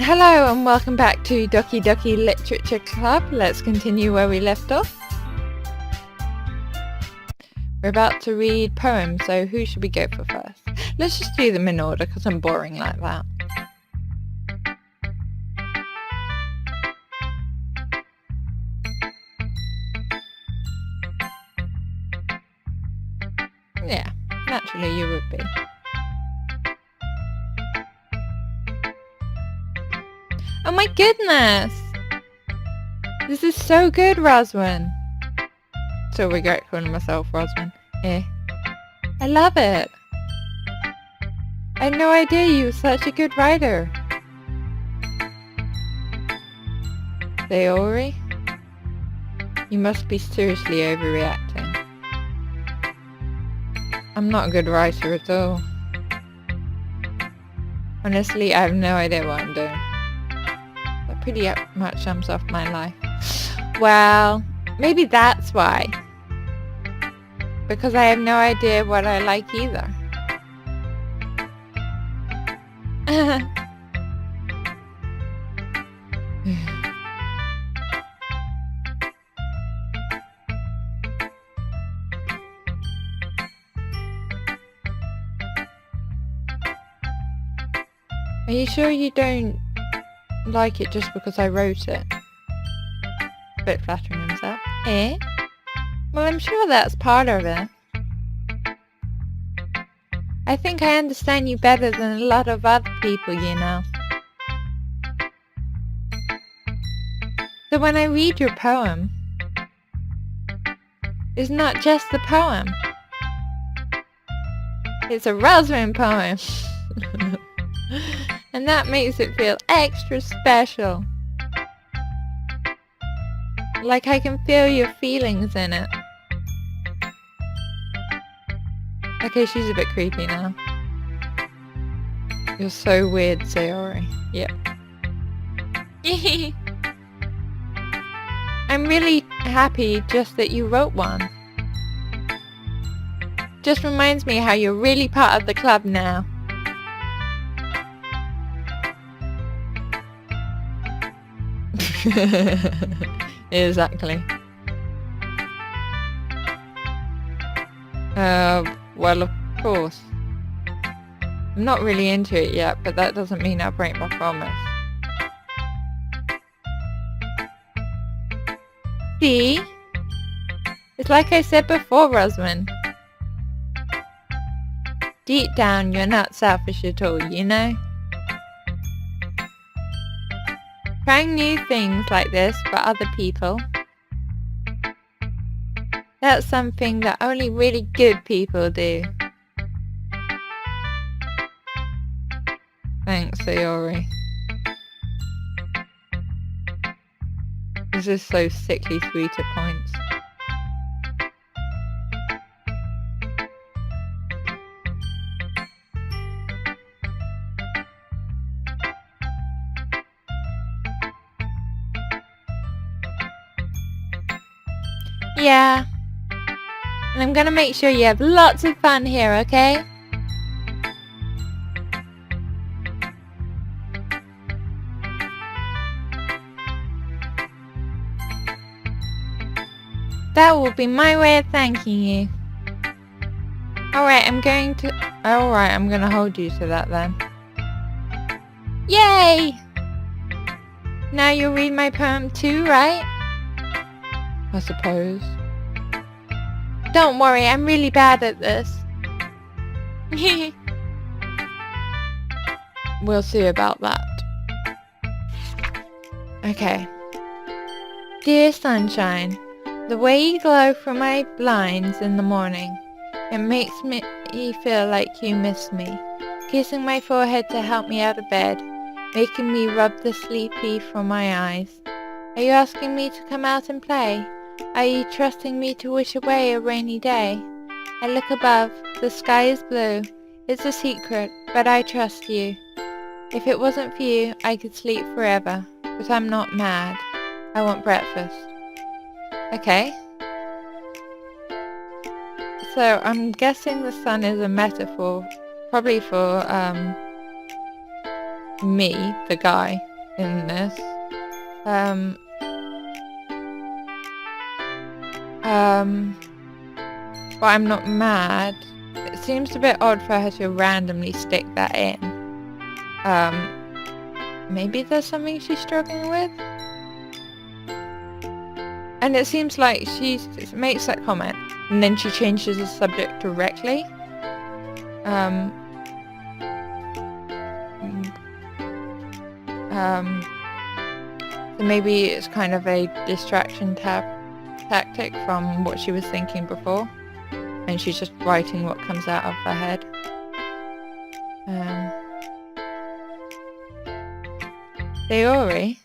Hello and welcome back to Doki Doki Literature Club. Let's continue where we left off. We're about to read poems, so who should we go for first? Let's just do them in order because I'm boring like that. Yeah, naturally you would be. Oh my goodness! This is so good, Roswin. So regret calling myself Roswin. I love it. I had no idea you were such a good writer. Sayori? You must be seriously overreacting. I'm not a good writer at all. Honestly, I have no idea what I'm doing. That pretty much sums off my life. Well, maybe that's why. Because I have no idea what I like either. Are you sure you don't like it just because I wrote it? A bit flattering himself. Well, I'm sure that's part of it. I think I understand you better than a lot of other people, you know. So when I read your poem, it's not just the poem. It's a Roswin poem. And that makes it feel extra special. Like I can feel your feelings in it. Okay, she's a bit creepy now. You're so weird, Sayori. Yep. I'm really happy just that you wrote one. Just reminds me how you're really part of the club now. Exactly. Well, of course. I'm not really into it yet, but that doesn't mean I'll break my promise. See? It's like I said before, Roswin. Deep down, you're not selfish at all, you know? Trying new things like this for other people, that's something that only really good people do. Thanks, Sayori. This is so sickly sweet at points. Yeah. And I'm gonna make sure you have lots of fun here, okay? That will be my way of thanking you. Alright, I'm gonna hold you to that then. Yay! Now you'll read my poem too, right? I suppose. Don't worry, I'm really bad at this. We'll see about that. Okay. Dear sunshine, the way you glow from my blinds in the morning, it makes me feel like you miss me, kissing my forehead to help me out of bed, making me rub the sleepy from my eyes. Are you asking me to come out and play? Are you trusting me to wish away a rainy day? I look above, the sky is blue. It's a secret, but I trust you. If it wasn't for you, I could sleep forever, but I'm not mad. I want breakfast. Okay. So I'm guessing the sun is a metaphor, probably for me, the guy, in this. But I'm not mad. It seems a bit odd for her to randomly stick that in. Maybe there's something she's struggling with? And it seems like she makes that comment and then she changes the subject directly. So maybe it's kind of a distraction tactic from what she was thinking before, and she's just writing what comes out of her head. Theory.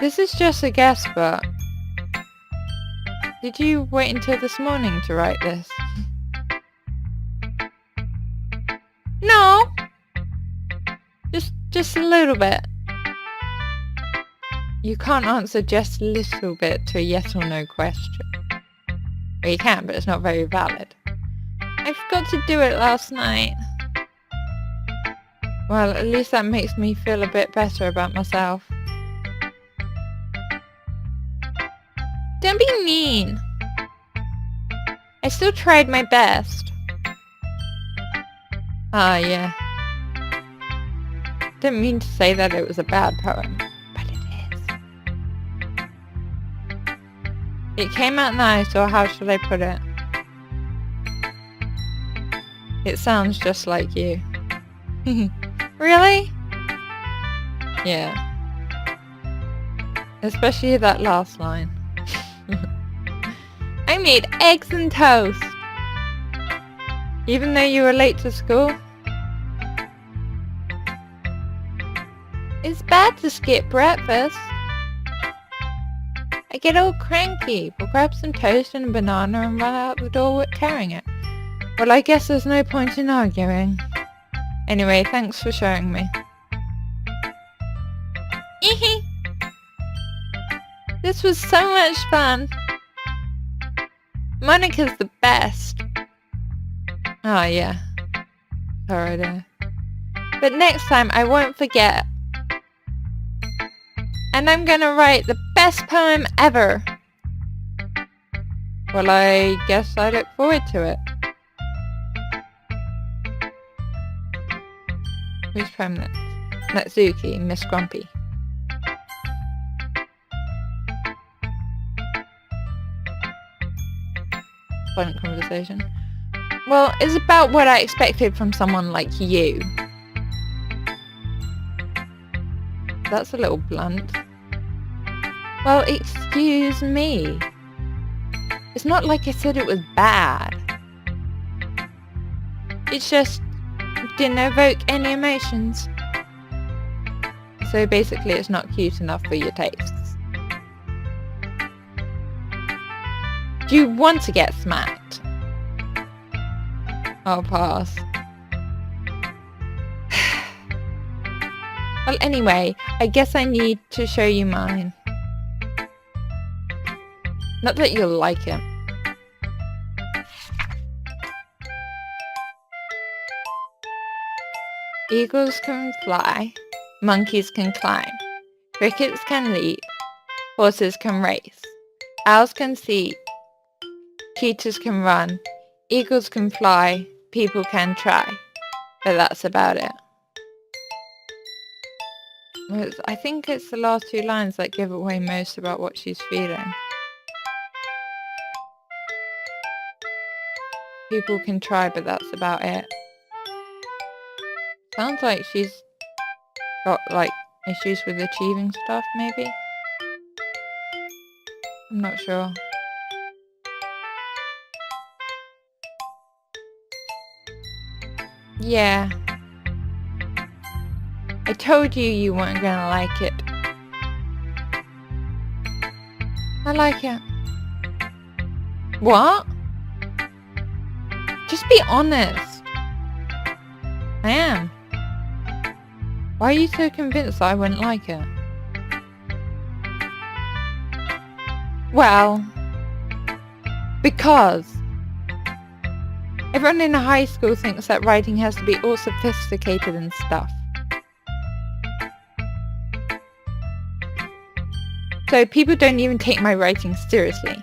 This is just a guess, but did you wait until this morning to write this? No! Just a little bit. You can't answer just a little bit to a yes or no question. Well, you can, but it's not very valid. I forgot to do it last night. Well, at least that makes me feel a bit better about myself. Don't be mean. I still tried my best. Ah, yeah. Didn't mean to say that it was a bad poem, but it is. It came out nice, or how should I put it? It sounds just like you. Really? Yeah. Especially that last line. I made eggs and toast. Even though you were late to school? It's bad to skip breakfast. I get all cranky. We'll grab some toast and a banana and run out the door carrying it. Well, I guess there's no point in arguing. Anyway, thanks for showing me. This was so much fun. Monica's the best. Oh yeah. Sorry there. But next time I won't forget. And I'm gonna write the best poem ever. Well, I guess I look forward to it. Whose poem next? Natsuki, Miss Grumpy. Fun conversation. Well, it's about what I expected from someone like you. That's a little blunt. Well, excuse me. It's not like I said it was bad. It's just didn't evoke any emotions. So basically it's not cute enough for your tastes. Do you want to get smacked? I'll pass. Well, anyway, I guess I need to show you mine. Not that you'll like it. Eagles can fly, monkeys can climb, crickets can leap, horses can race, owls can see, cheetahs can run, eagles can fly, people can try, but that's about it. I think it's the last two lines that give away most about what she's feeling. People can try, but that's about it. Sounds like she's got, like, issues with achieving stuff, maybe? I'm not sure. Yeah. I told you you weren't gonna like it. I like it. What? Just be honest. I am. Why are you so convinced that I wouldn't like it? Well, because Everyone in high school thinks that writing has to be all sophisticated and stuff. So people don't even take my writing seriously.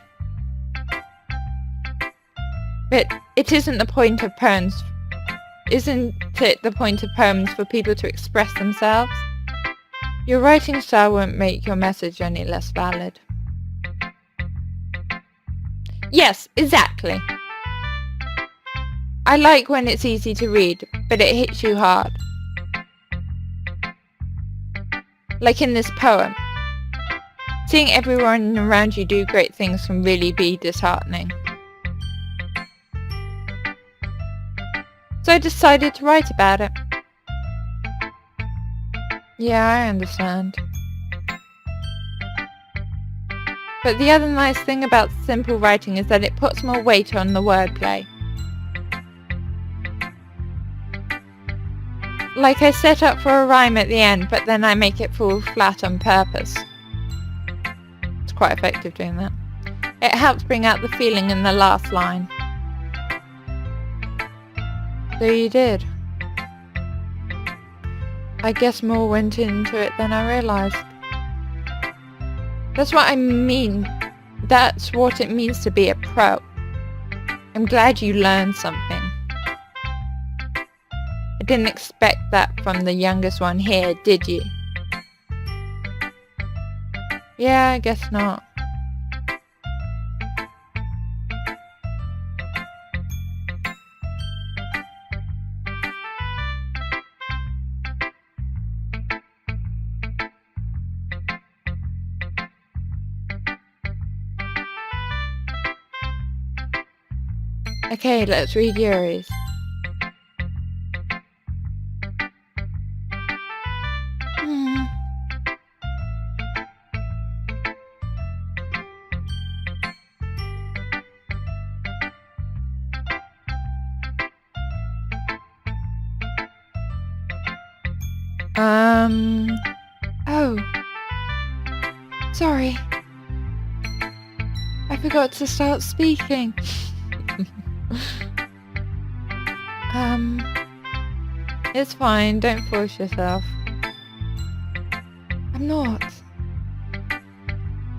But it isn't the point of poems. Isn't it the point of poems for people to express themselves? Your writing style won't make your message any less valid. Yes, exactly. I like when it's easy to read, but it hits you hard. Like in this poem. Seeing everyone around you do great things can really be disheartening. So I decided to write about it. Yeah, I understand. But the other nice thing about simple writing is that it puts more weight on the wordplay. Like I set up for a rhyme at the end, but then I make it fall flat on purpose. It's quite effective doing that. It helps bring out the feeling in the last line. So you did. I guess more went into it than I realised. That's what I mean. That's what it means to be a pro. I'm glad you learned something. I didn't expect that from the youngest one here, did you? Yeah, I guess not. Okay, let's read Yuri's. Oh. Sorry. I forgot to start speaking. It's fine, don't force yourself. I'm not.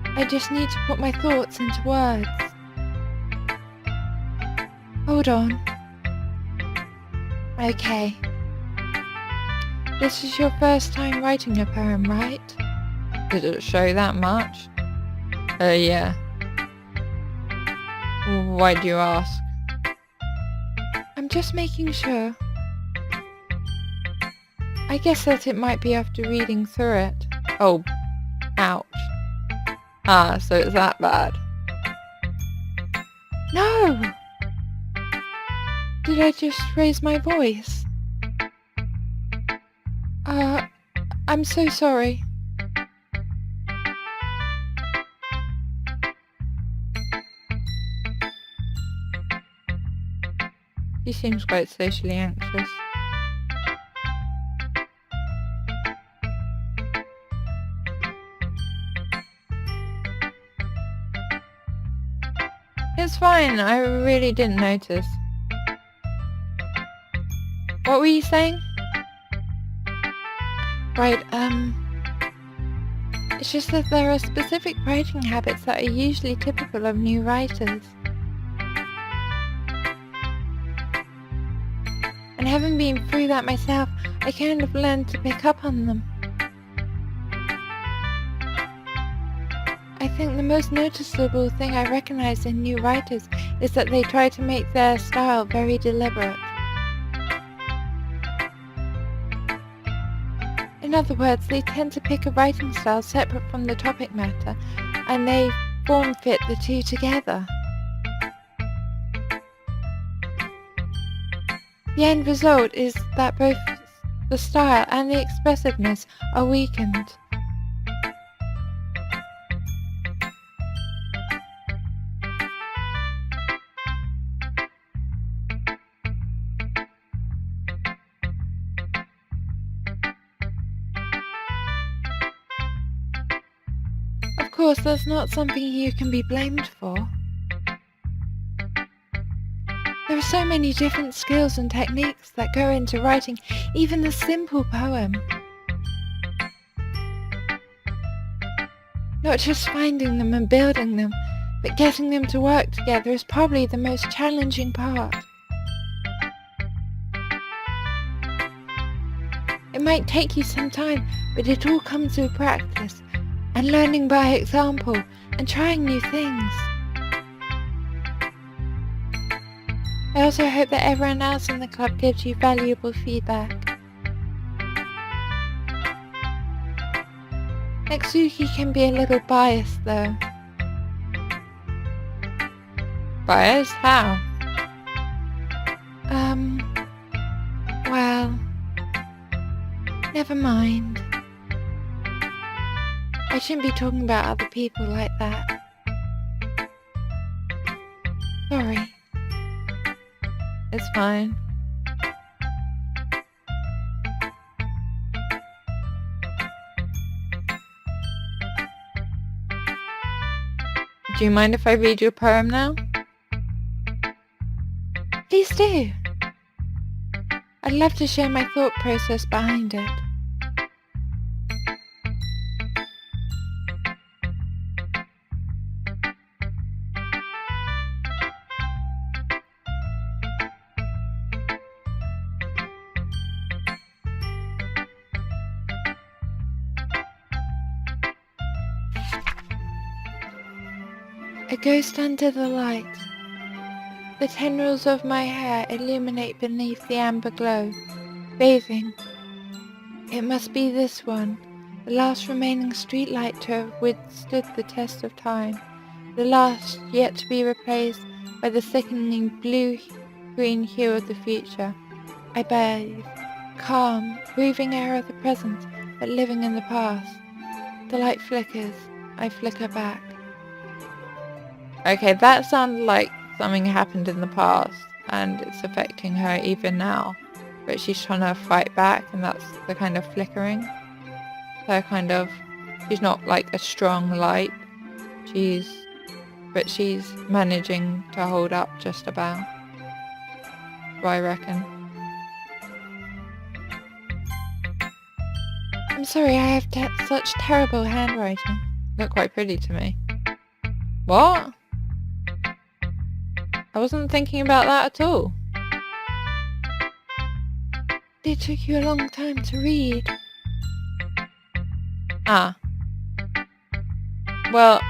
I just need to put my thoughts into words. Hold on. Okay. This is your first time writing a poem, right? Did it show that much? Yeah. Why do you ask? I'm just making sure. I guess that it might be after reading through it. Oh, ouch. Ah, so it's that bad. No! Did I just raise my voice? I'm so sorry. He seems quite socially anxious. It's fine, I really didn't notice. What were you saying? Right, it's just that there are specific writing habits that are usually typical of new writers. And having been through that myself, I kind of learned to pick up on them. I think the most noticeable thing I recognize in new writers is that they try to make their style very deliberate. In other words, they tend to pick a writing style separate from the topic matter, and they form-fit the two together. The end result is that both the style and the expressiveness are weakened. Of course, that's not something you can be blamed for. There are so many different skills and techniques that go into writing even a simple poem. Not just finding them and building them, but getting them to work together is probably the most challenging part. It might take you some time, but it all comes with practice and learning by example and trying new things. I also hope that everyone else in the club gives you valuable feedback. Netsuki can be a little biased though. Biased? How? Well, never mind. I shouldn't be talking about other people like that. Sorry. It's fine. Do you mind if I read your poem now? Please do. I'd love to share my thought process behind it. A ghost under the light. The tendrils of my hair illuminate beneath the amber glow, bathing. It must be this one, the last remaining streetlight to have withstood the test of time, the last yet to be replaced by the thickening blue-green hue of the future. I bathe, calm, breathing air of the present, but living in the past. The light flickers, I flicker back. Okay, that sounded like something happened in the past and it's affecting her even now, but she's trying to fight back, and that's the kind of flickering. So she's not like a strong light, but she's managing to hold up just about, I reckon. I'm sorry, I have such terrible handwriting. Look quite pretty to me. What? I wasn't thinking about that at all. It took you a long time to read. Ah. Well,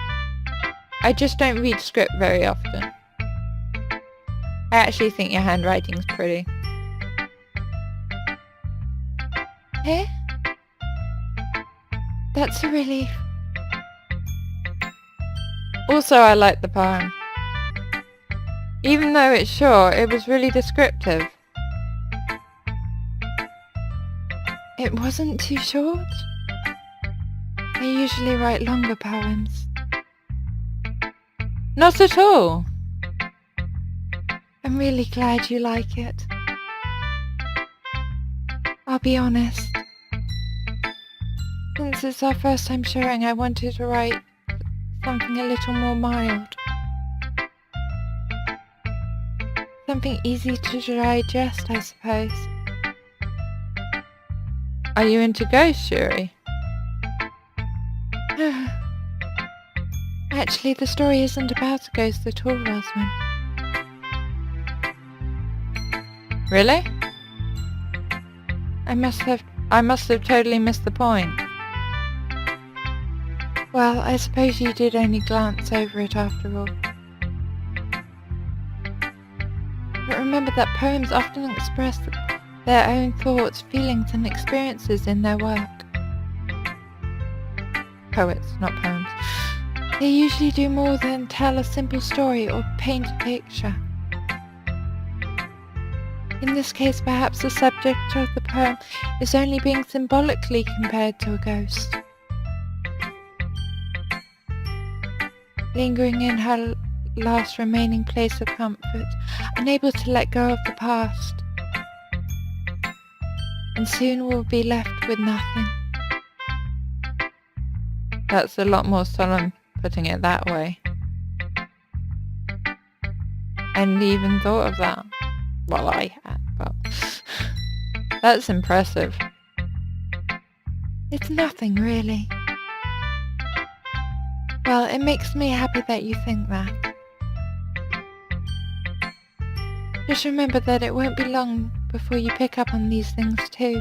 I just don't read script very often. I actually think your handwriting's pretty. Eh? That's a relief. Also, I like the poem. Even though it's short, it was really descriptive. It wasn't too short. I usually write longer poems. Not at all. I'm really glad you like it. I'll be honest. Since it's our first time showing, I wanted to write something a little more mild. Something easy to digest, I suppose. Are you into ghosts, Yuri? Actually, the story isn't about a ghost at all, Rosman. Really? I must have totally missed the point. Well, I suppose you did only glance over it after all. But remember that poems often express their own thoughts, feelings and experiences in their work. Poets, not poems. They usually do more than tell a simple story or paint a picture. In this case, perhaps the subject of the poem is only being symbolically compared to a ghost. Lingering in her last remaining place of comfort, unable to let go of the past. And soon we'll be left with nothing. That's a lot more solemn, putting it that way. I hadn't even thought of that. Well, I had, but that's impressive. It's nothing, really. Well, it makes me happy that you think that. Just remember that it won't be long before you pick up on these things too.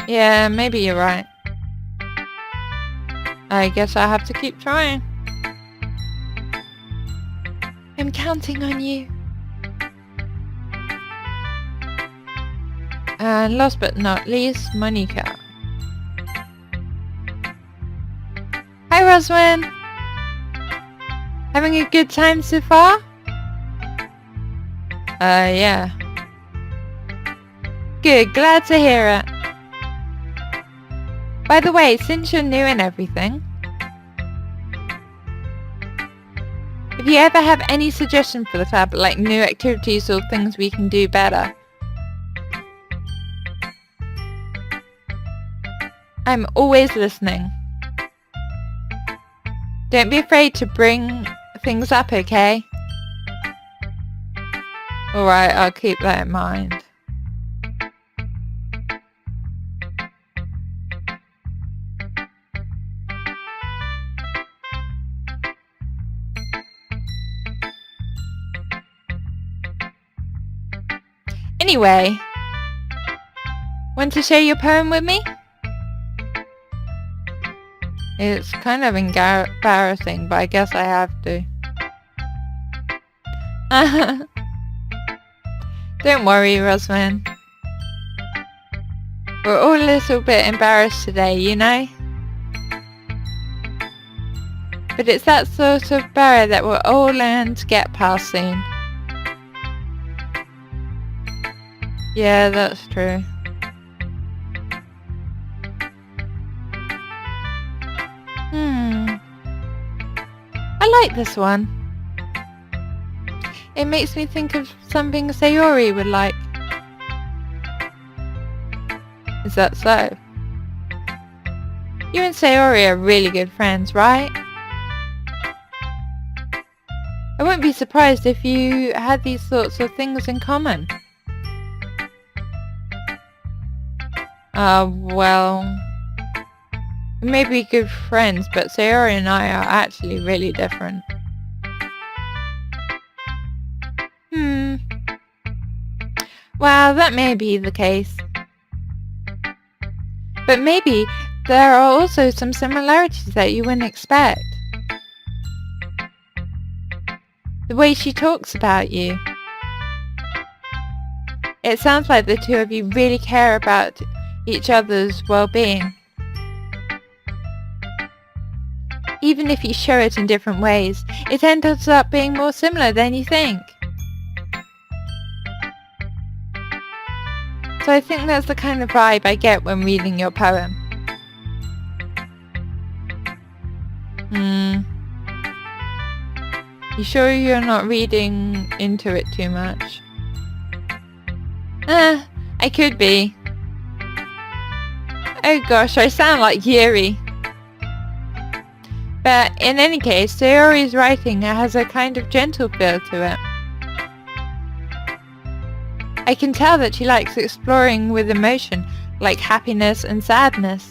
Yeah, maybe you're right. I guess I have to keep trying. I'm counting on you. And last but not least, Monica. Hi, Roswin. Having a good time so far? Yeah. Good, glad to hear it. By the way, since you're new and everything, if you ever have any suggestions for the club, like new activities or things we can do better, I'm always listening. Don't be afraid to bring things up, okay? Alright, I'll keep that in mind. Anyway, want to share your poem with me? It's kind of embarrassing, but I guess I have to. Don't worry, Rosman. We're all a little bit embarrassed today, you know? But it's that sort of barrier that we'll all learn to get past soon. Yeah, that's true. I like this one. It makes me think of something Sayori would like. Is that so? You and Sayori are really good friends, right? I wouldn't be surprised if you had these sorts of things in common. Well, we may be good friends, but Sayori and I are actually really different. Well, that may be the case. But maybe there are also some similarities that you wouldn't expect. The way she talks about you. It sounds like the two of you really care about each other's well-being. Even if you show it in different ways, it ends up being more similar than you think. So I think that's the kind of vibe I get when reading your poem. You sure you're not reading into it too much? I could be. Oh gosh, I sound like Yuri. But in any case, Sayori's writing has a kind of gentle feel to it. I can tell that she likes exploring with emotion, like happiness and sadness.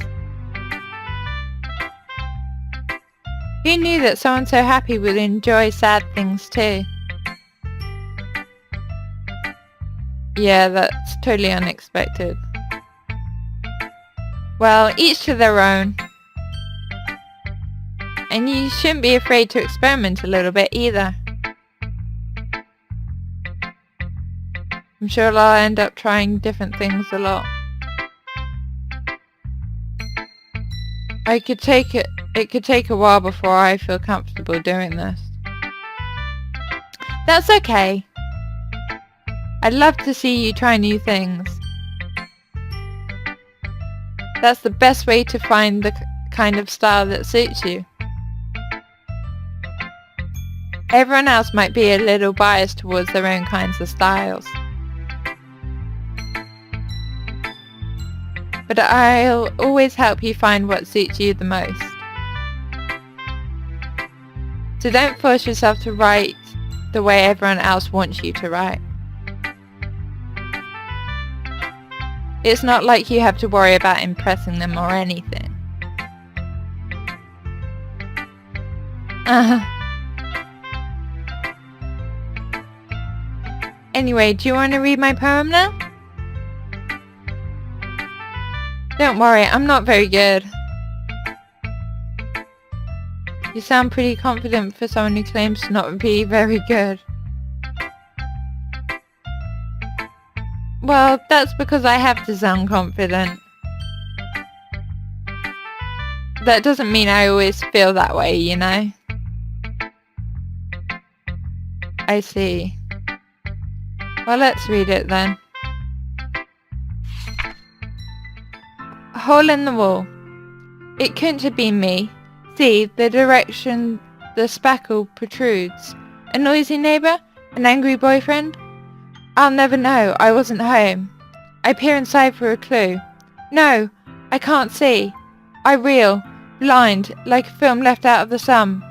Who knew that someone so happy would enjoy sad things too? Yeah, that's totally unexpected. Well, each to their own. And you shouldn't be afraid to experiment a little bit either. I'm sure I'll end up trying different things a lot. It could take a while before I feel comfortable doing this. That's okay. I'd love to see you try new things. That's the best way to find the kind of style that suits you. Everyone else might be a little biased towards their own kinds of styles. But I'll always help you find what suits you the most. So don't force yourself to write the way everyone else wants you to write. It's not like you have to worry about impressing them or anything. Anyway, do you want to read my poem now? Don't worry, I'm not very good. You sound pretty confident for someone who claims to not be very good. Well, that's because I have to sound confident. That doesn't mean I always feel that way, you know? I see. Well, let's read it then. A hole in the wall. It couldn't have been me. See, the direction the spackle protrudes. A noisy neighbour? An angry boyfriend? I'll never know. I wasn't home. I peer inside for a clue. No, I can't see. I reel, blind, like a film left out of the sun.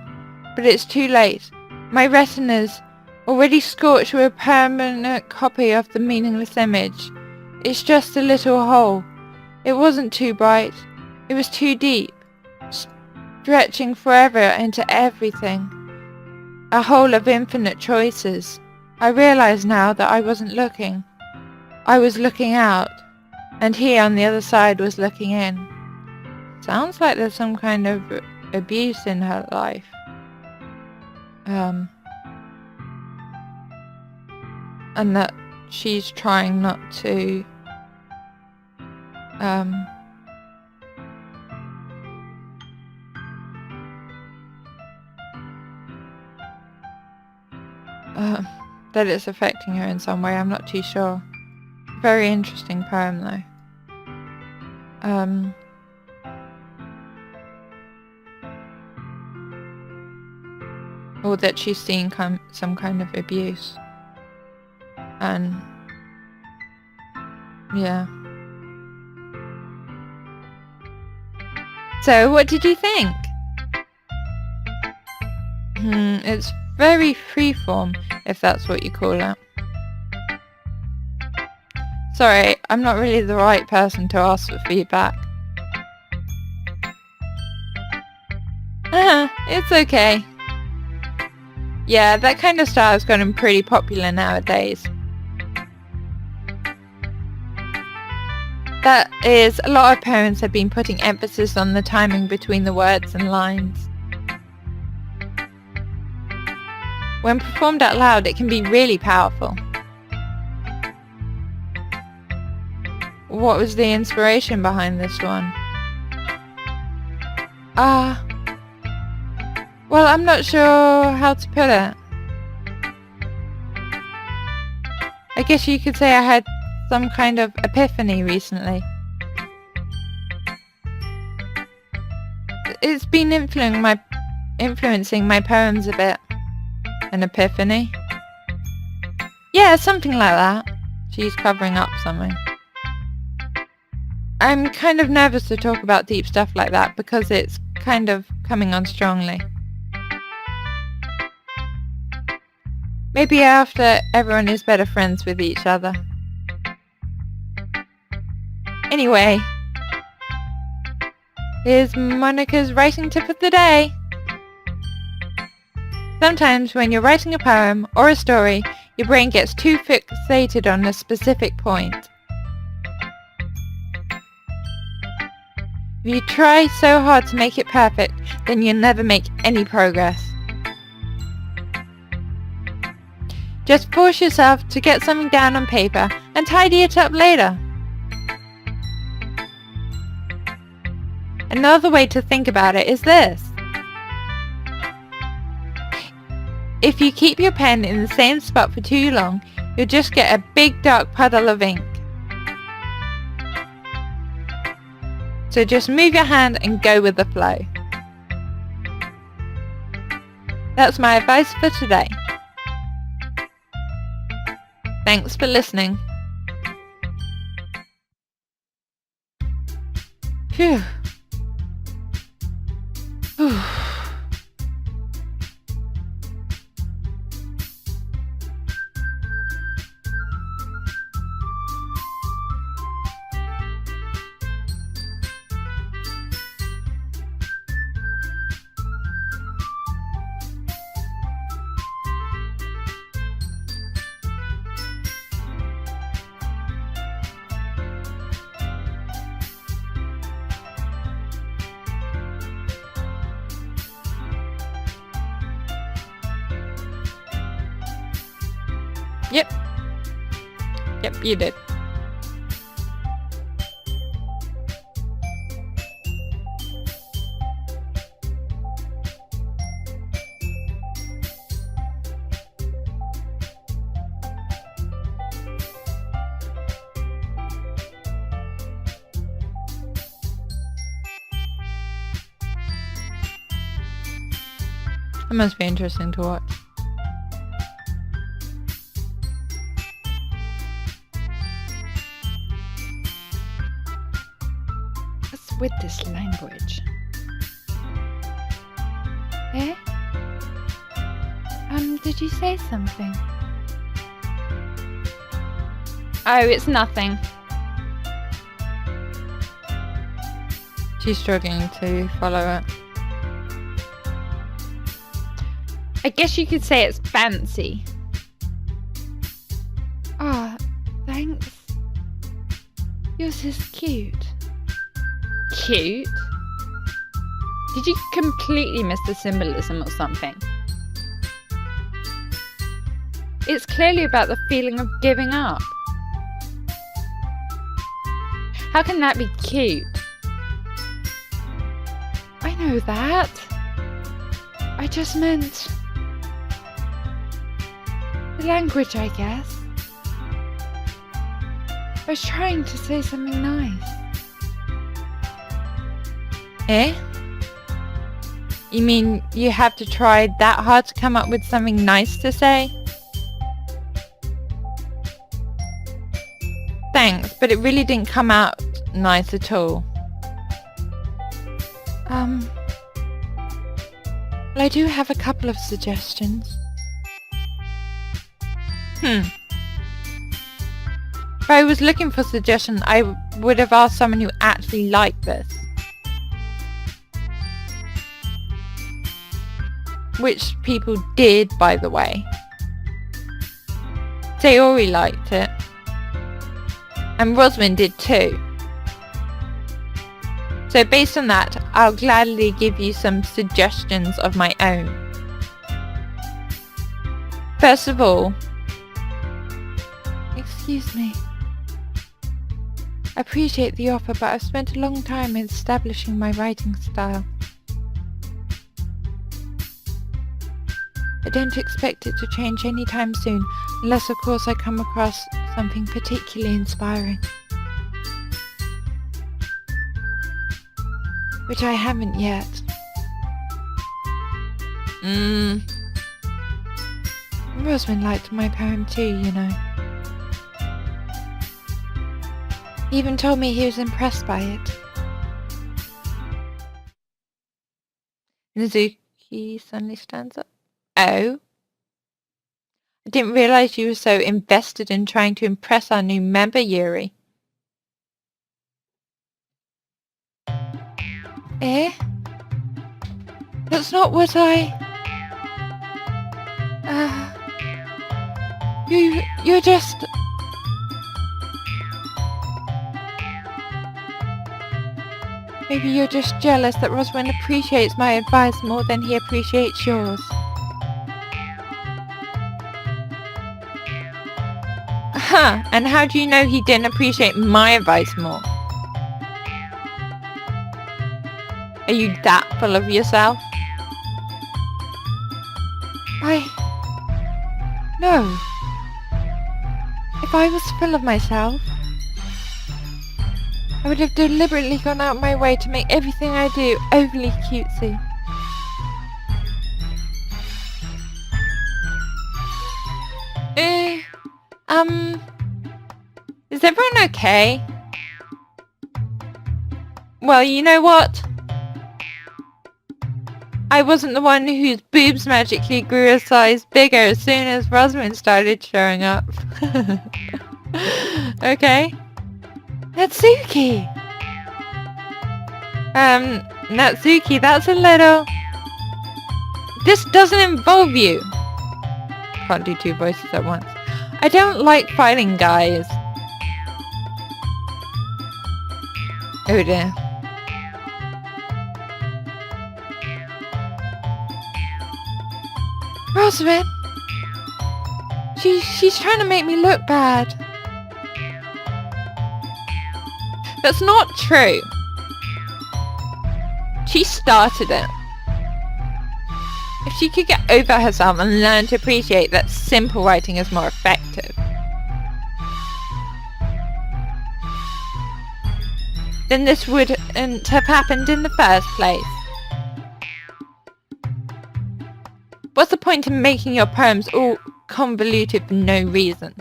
But it's too late. My retina's already scorched with a permanent copy of the meaningless image. It's just a little hole. It wasn't too bright. It was too deep, stretching forever into everything. A hole of infinite choices. I realise now that I wasn't looking. I was looking out, and he on the other side was looking in. Sounds like there's some kind of abuse in her life. And that she's trying not to that it's affecting her in some way. I'm not too sure. Very interesting poem though. Or that she's seeing some kind of abuse. And yeah. So what did you think? It's very freeform, if that's what you call it. Sorry, I'm not really the right person to ask for feedback. It's okay. Yeah, that kind of style has gotten pretty popular nowadays. That is, a lot of poems have been putting emphasis on the timing between the words and lines. When performed out loud, it can be really powerful. What was the inspiration behind this one? Well, I'm not sure how to put it. I guess you could say I had some kind of epiphany recently. It's been influencing my poems a bit. An epiphany? Yeah, something like that. She's covering up something. I'm kind of nervous to talk about deep stuff like that because it's kind of coming on strongly. Maybe after everyone is better friends with each other. Anyway, here's Monica's writing tip of the day. Sometimes when you're writing a poem or a story, your brain gets too fixated on a specific point. If you try so hard to make it perfect, then you'll never make any progress. Just force yourself to get something down on paper and tidy it up later. Another way to think about it is this. If you keep your pen in the same spot for too long, you'll just get a big dark puddle of ink. So just move your hand and go with the flow. That's my advice for today. Thanks for listening. Phew. Yep. Yep, you did. It must be interesting to watch. What's with this language? Eh? Did you say something? Oh, it's nothing. She's struggling to follow it. I guess you could say it's fancy. Ah, thanks. Yours is cute. Cute? Did you completely miss the symbolism or something? It's clearly about the feeling of giving up. How can that be cute? I know that. I just meant the language, I guess. I was trying to say something nice. Eh? You mean you have to try that hard to come up with something nice to say? Thanks, but it really didn't come out nice at all. Well, I do have a couple of suggestions. If I was looking for suggestions, I would have asked someone who actually liked this. Which people did, by the way. Sayori liked it. And Rosalind did too. So based on that, I'll gladly give you some suggestions of my own. First of all, Excuse me. I appreciate the offer, but I've spent a long time establishing my writing style. I don't expect it to change anytime soon, unless of course I come across something particularly inspiring. Which I haven't yet. Rosamund liked my poem too, you know. He even told me he was impressed by it. Nizuki suddenly stands up. Oh? I didn't realise you were so invested in trying to impress our new member, Yuri. Eh? That's not what I... You're just... Maybe you're just jealous that Rosalind appreciates my advice more than he appreciates yours. Huh, and how do you know he didn't appreciate my advice more? Are you that full of yourself? No. If I was full of myself, I would have deliberately gone out my way to make everything I do overly cutesy. Is everyone okay? Well, you know what? I wasn't the one whose boobs magically grew a size bigger as soon as Rosamund started showing up. Okay? Natsuki! Natsuki, that's a little... This doesn't involve you. Can't do two voices at once. I don't like fighting guys. Oh dear. Rosamund! She's trying to make me look bad. That's not true. She started it. If she could get over herself and learn to appreciate that simple writing is more effective, then this wouldn't have happened in the first place. What's the point in making your poems all convoluted for no reason?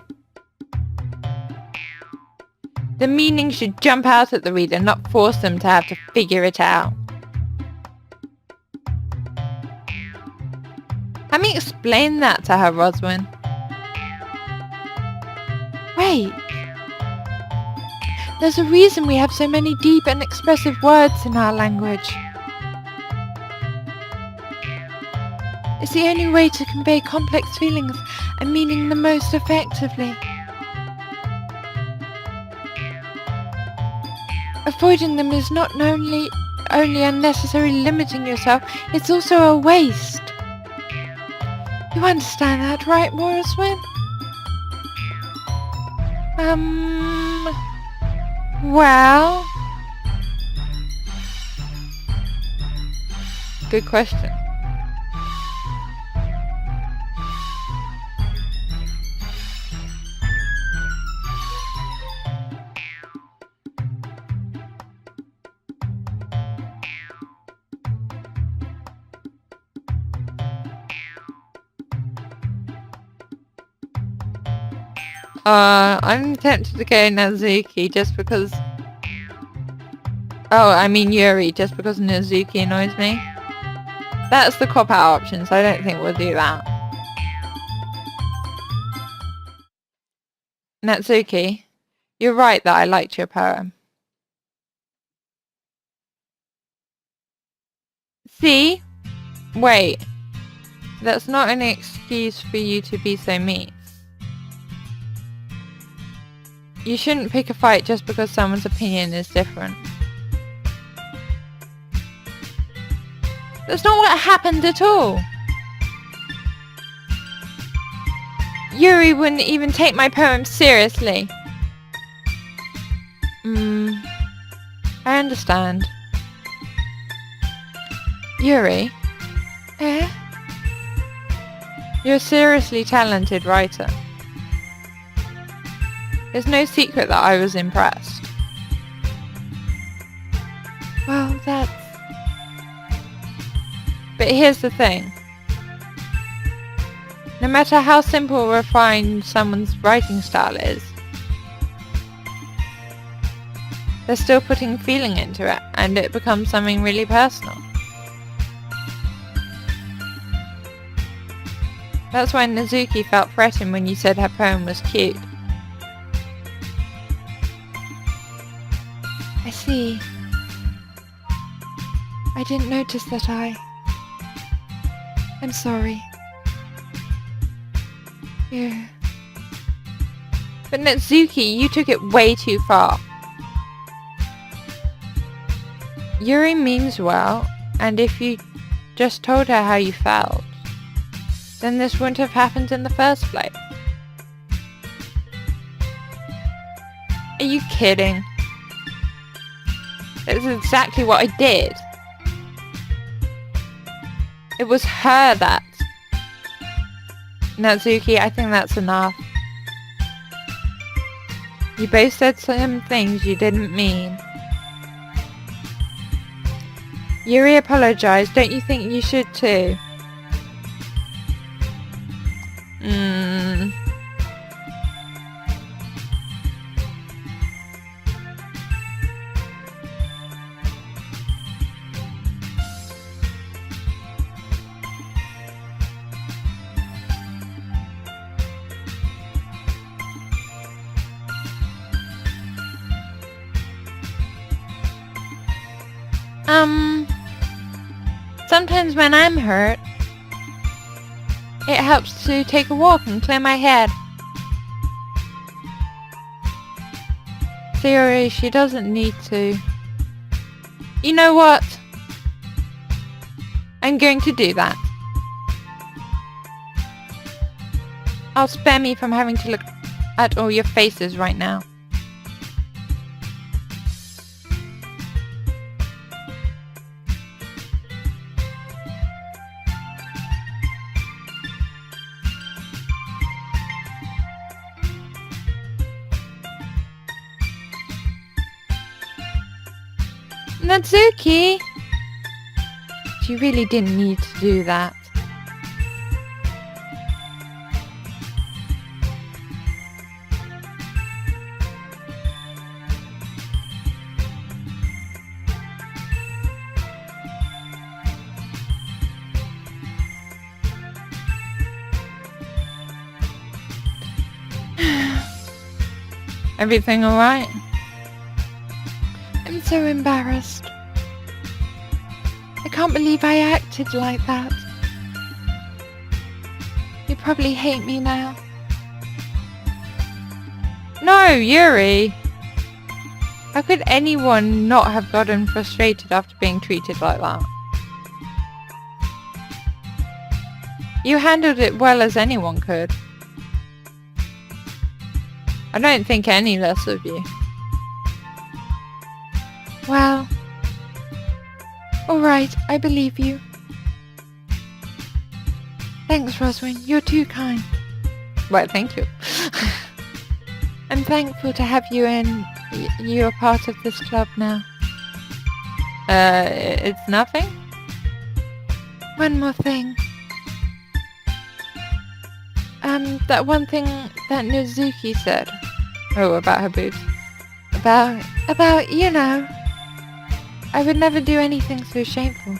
The meaning should jump out at the reader, not force them to have to figure it out. Let me explain that to her, Roswin. Wait. There's a reason we have so many deep and expressive words in our language. It's the only way to convey complex feelings and meaning the most effectively. Avoiding them is not only unnecessarily limiting yourself, it's also a waste. You understand that, right, Morriswin? Well... Good question. I'm tempted to go Nazuki just because... Oh, I mean Yuri, just because Nazuki annoys me. That's the cop-out option, so I don't think we'll do that. Natsuki, you're right that I liked your poem. See? Wait. That's not an excuse for you to be so mean. You shouldn't pick a fight just because someone's opinion is different. That's not what happened at all. Yuri wouldn't even take my poem seriously. I understand. Yuri? You're a seriously talented writer. It's no secret that I was impressed. Well, that's... But here's the thing. No matter how simple or refined someone's writing style is, they're still putting feeling into it, and it becomes something really personal. That's why Nazuki felt threatened when you said her poem was cute. I see. I didn't notice that I'm sorry. Yeah. But Natsuki, you took it way too far. Yuri means well, and if you just told her how you felt, then this wouldn't have happened in the first place. Are you kidding? That's exactly what I did. It was her that... Natsuki, I think that's enough. You both said some things you didn't mean. Yuri apologized. Don't you think you should too? Sometimes when I'm hurt, it helps to take a walk and clear my head. Theory, she doesn't need to. You know what? I'm going to do that. I'll spare me from having to look at all your faces right now. Natsuki! She really didn't need to do that. Everything alright? I'm so embarrassed. I can't believe I acted like that. You probably hate me now. No, Yuri! How could anyone not have gotten frustrated after being treated like that? You handled it well as anyone could. I don't think any less of you. Well, alright, I believe you. Thanks, Roswin, you're too kind. Well, thank you. I'm thankful to have you in. You're a part of this club now. It's nothing? One more thing. That one thing that Nizuki said. Oh, about her boobs. About, you know. I would never do anything so shameful.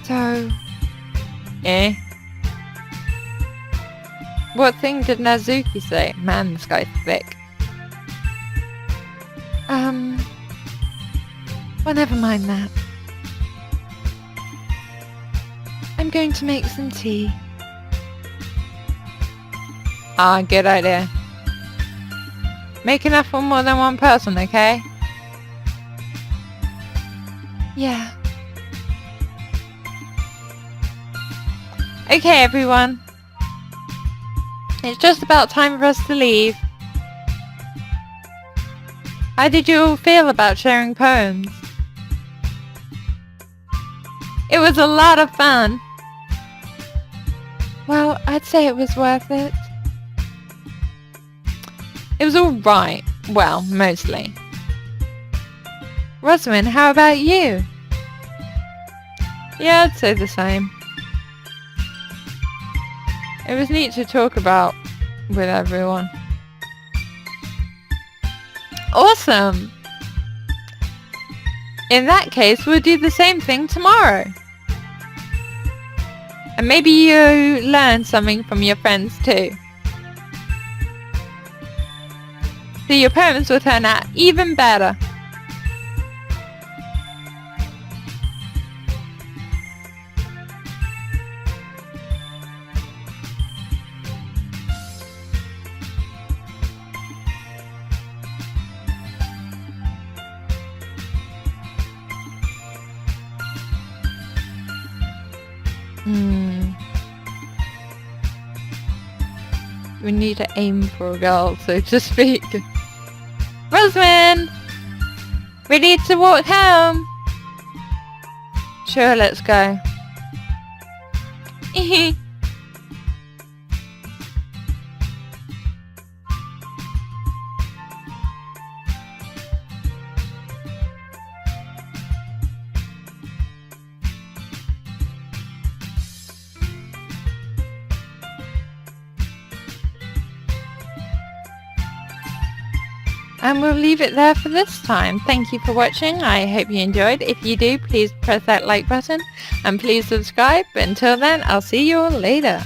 So... Eh? What thing did Nazuki say? Man, this guy's thick. Well, never mind that. I'm going to make some tea. Ah, good idea. Make enough for more than one person, okay? Yeah. Okay, everyone. It's just about time for us to leave. How did you all feel about sharing poems? It was a lot of fun. Well, I'd say it was worth it. It was alright. Well, mostly. Roswin, how about you? Yeah, I'd say the same. It was neat to talk about with everyone. Awesome! In that case, we'll do the same thing tomorrow. And maybe you learn something from your friends too. So your poems will turn out even better. We need to aim for a girl, so to speak. Roswin! Ready to walk home? Sure, let's go. And we'll leave it there for this time. Thank you for watching. I hope you enjoyed. If you do, please press that like button and please subscribe. Until then, I'll see you all later.